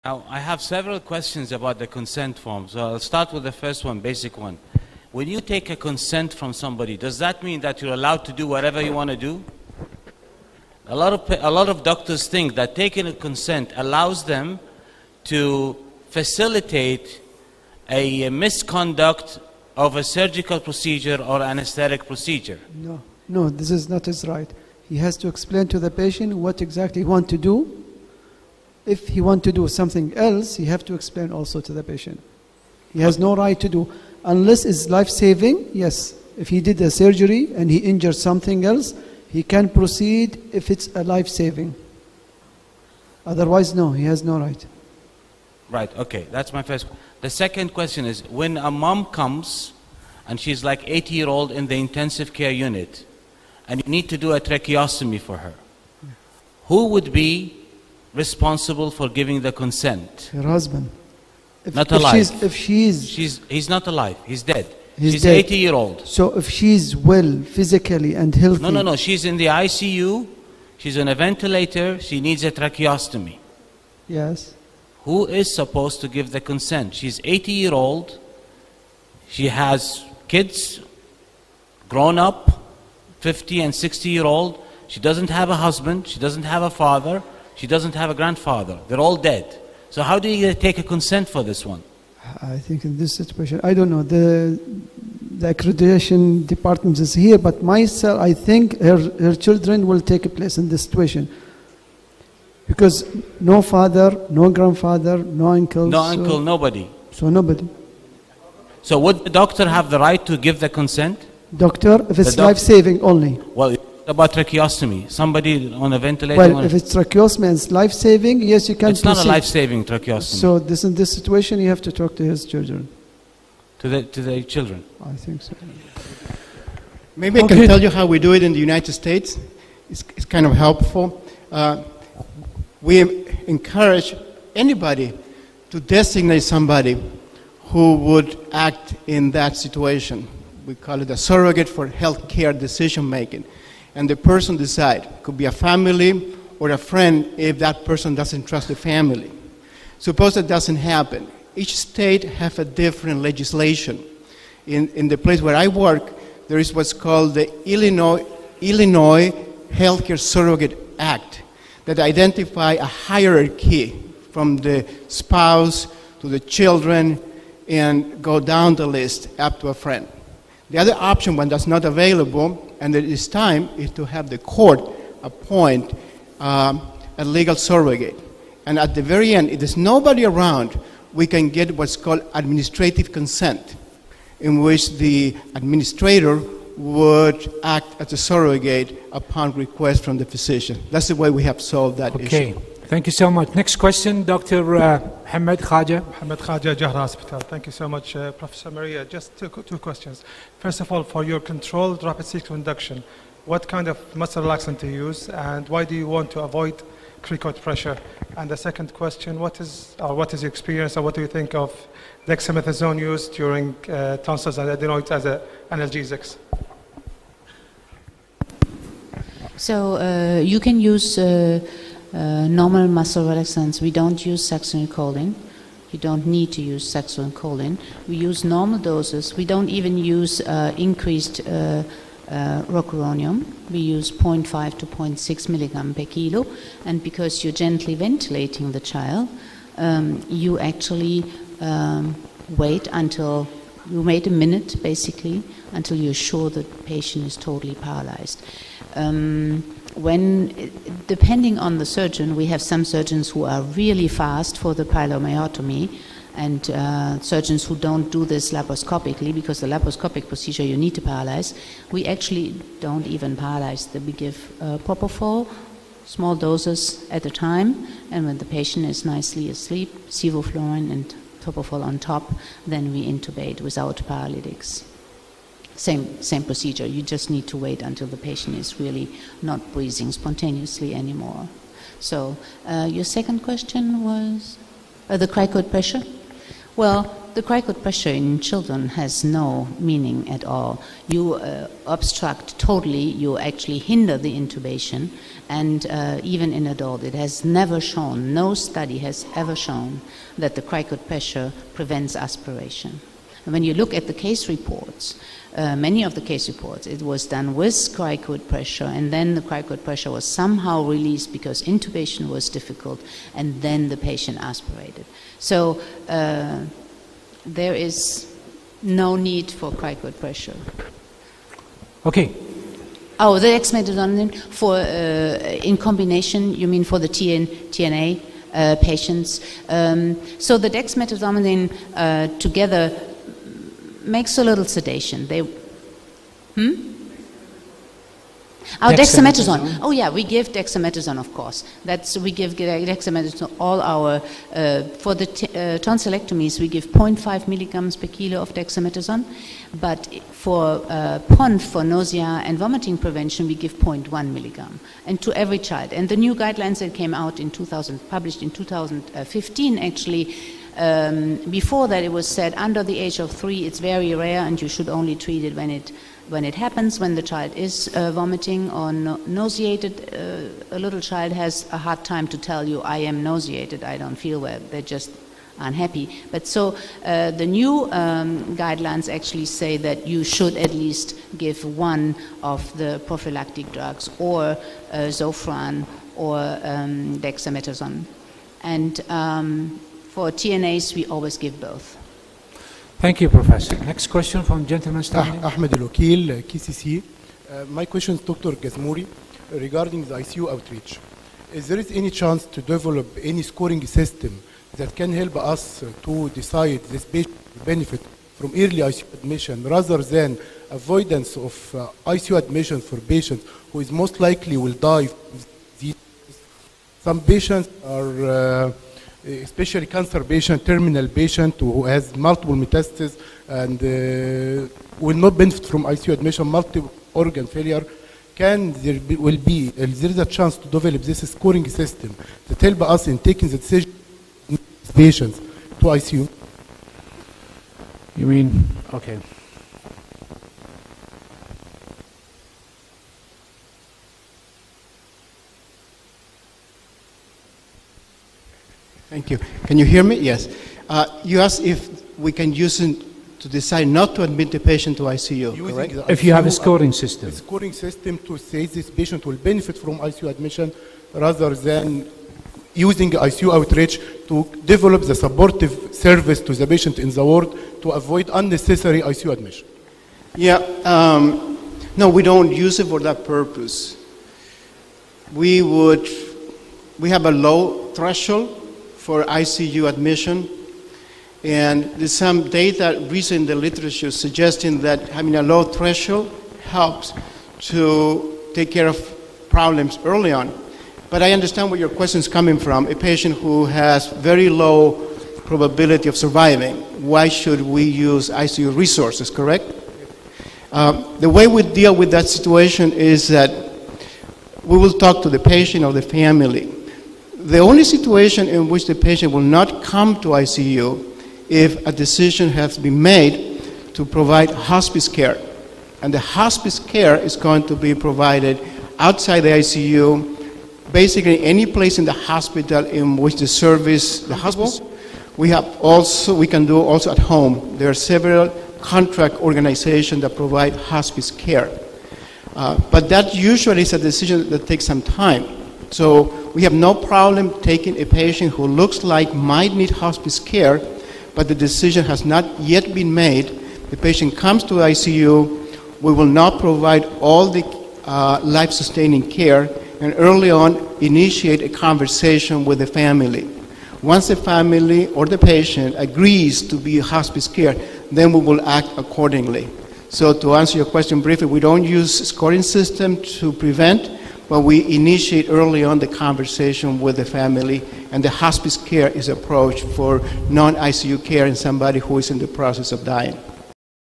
Now, I have several questions about the consent form, so I'll start with the first one, basic one. When you take a consent from somebody, does that mean that you're allowed to do whatever you want to do? A lot of doctors think that taking a consent allows them to facilitate a misconduct of a surgical procedure or anesthetic procedure. No, this is not his right. He has to explain to the patient what exactly he wants to do. If he wants to do something else, he has to explain also to the patient. He has no right to do, unless it's life-saving, yes. If he did a surgery and he injured something else, he can proceed if it's a life-saving. Otherwise, no, he has no right. Right, okay, that's my first. The second question is, when a mom comes and she's like 80-year-old in the intensive care unit, and you need to do a tracheostomy for her, who would be responsible for giving the consent? Her husband. Not alive. He's not alive. He's dead. She's dead. 80-year-old. So if she's well physically and healthy. No. She's in the ICU. She's on a ventilator. She needs a tracheostomy. Yes. Who is supposed to give the consent? She's 80-year-old. She has kids, grown up, 50 and 60-year-old. She doesn't have a husband. She doesn't have a father. She doesn't have a grandfather. They're all dead. So how do you take a consent for this one? I think in this situation, I don't know. The accreditation department is here, but myself, I think her children will take a place in this situation. Because no father, no grandfather, no uncle. No uncle, nobody. So nobody. So would the doctor have the right to give the consent? Doctor, if it's life-saving only. Well, about tracheostomy. Somebody on a ventilator. Well, if it's tracheostomy and it's life-saving, yes, you can proceed. It's not a life-saving tracheostomy. So in this situation, you have to talk to his children. To the children? I think so. Maybe I can tell you how we do it in the United States. It's kind of helpful. We encourage anybody to designate somebody who would act in that situation. We call it a surrogate for healthcare decision making. And the person decide. Could be a family or a friend if that person doesn't trust the family. Suppose that doesn't happen. Each state has a different legislation. In the place where I work, there is what's called the Illinois Healthcare Surrogate Act that identify a hierarchy from the spouse to the children and go down the list up to a friend. The other option, when that's not available, and it is time, is to have the court appoint a legal surrogate. And at the very end, if there's nobody around, we can get what's called administrative consent, in which the administrator would act as a surrogate upon request from the physician. That's the way we have solved that issue. Okay, thank you so much. Next question, Dr. Mohammed Khaja. Mohammed Khaja, Jahra Hospital. Thank you so much, Professor Maria. Just two questions. First of all, for your controlled rapid sequence induction, what kind of muscle relaxant do you use, and why do you want to avoid cricoid pressure? And the second question, what is your experience, or what do you think of dexamethasone used during tonsils and adenoids as analgesics? So you can use normal muscle relaxants. We don't use saxoncholine. You don't need to use saxoncholine. We use normal doses. We don't even use increased rocuronium. We use 0.5 to 0.6 milligram per kilo. And because you're gently ventilating the child, you actually wait until you wait a minute, basically, until you're sure the patient is totally paralyzed. Depending on the surgeon, we have some surgeons who are really fast for the pylomyotomy, and surgeons who don't do this laparoscopically, because the laparoscopic procedure you need to paralyze. We actually don't even paralyze. We give propofol, small doses at a time, and when the patient is nicely asleep, sevoflurane and propofol on top, then we intubate without paralytics. Same procedure. You just need to wait until the patient is really not breathing spontaneously anymore. So your second question was the cricoid pressure. Well, the cricoid pressure in children has no meaning at all. You obstruct totally, you actually hinder the intubation, and even in adult, it has never shown, no study has ever shown that the cricoid pressure prevents aspiration. And when you look at the case reports, many of the case reports, it was done with cricoid pressure, and then the cricoid pressure was somehow released because intubation was difficult, and then the patient aspirated. So there is no need for cricoid pressure. Okay. Oh, the dexamethasone for in combination, you mean for the TNA patients? So the dexamethasone together makes a little sedation. Oh, dexamethasone. Oh, yeah, we give dexamethasone, of course. We give dexamethasone all our, for the tonsillectomies, we give 0.5 milligrams per kilo of dexamethasone, but for PONF, for nausea and vomiting prevention, we give 0.1 milligram, and to every child. And the new guidelines that came out in published in 2015, actually, before that it was said under the age of 3 it's very rare and you should only treat it when it happens, when the child is vomiting or nauseated. A little child has a hard time to tell you, I am nauseated, I don't feel well, they're just unhappy. But so the new guidelines actually say that you should at least give one of the prophylactic drugs, or Zofran or dexamethasone. And for TNAs, we always give both. Thank you, Professor. Next question from gentleman standing. Ahmed Al-Wakil, KCC. My question is Dr. Gazmouri regarding the ICU outreach. Is there any chance to develop any scoring system that can help us to decide this patient benefit from early ICU admission rather than avoidance of ICU admission for patients who is most likely will die from these? Some patients are especially cancer patient, terminal patient who has multiple metastases and will not benefit from ICU admission, multiple organ failure. There is a chance to develop this scoring system that help us in taking the decision in patients to ICU? You mean, okay. Thank you. Can you hear me? Yes. You asked if we can use it to decide not to admit the patient to ICU, correct? If you have a scoring system. A scoring system to say this patient will benefit from ICU admission rather than using ICU outreach to develop the supportive service to the patient in the ward to avoid unnecessary ICU admission. Yeah. No, we don't use it for that purpose. We have a low threshold for ICU admission, and there's some data recent in the literature suggesting that having a low threshold helps to take care of problems early on. But I understand where your question is coming from. A patient who has very low probability of surviving, why should we use ICU resources, correct? The way we deal with that situation is that we will talk to the patient or the family. The only situation in which the patient will not come to ICU if a decision has been made to provide hospice care. And the hospice care is going to be provided outside the ICU, basically any place in the hospital in which the hospice, we can do also at home. There are several contract organizations that provide hospice care. But that usually is a decision that takes some time. So we have no problem taking a patient who looks like might need hospice care, but the decision has not yet been made. The patient comes to ICU, we will not provide all the life-sustaining care, and early on initiate a conversation with the family. Once the family or the patient agrees to be hospice care, then we will act accordingly. So to answer your question briefly, we don't use scoring system to prevent, but we initiate early on the conversation with the family, and the hospice care is approached for non-ICU care in somebody who is in the process of dying.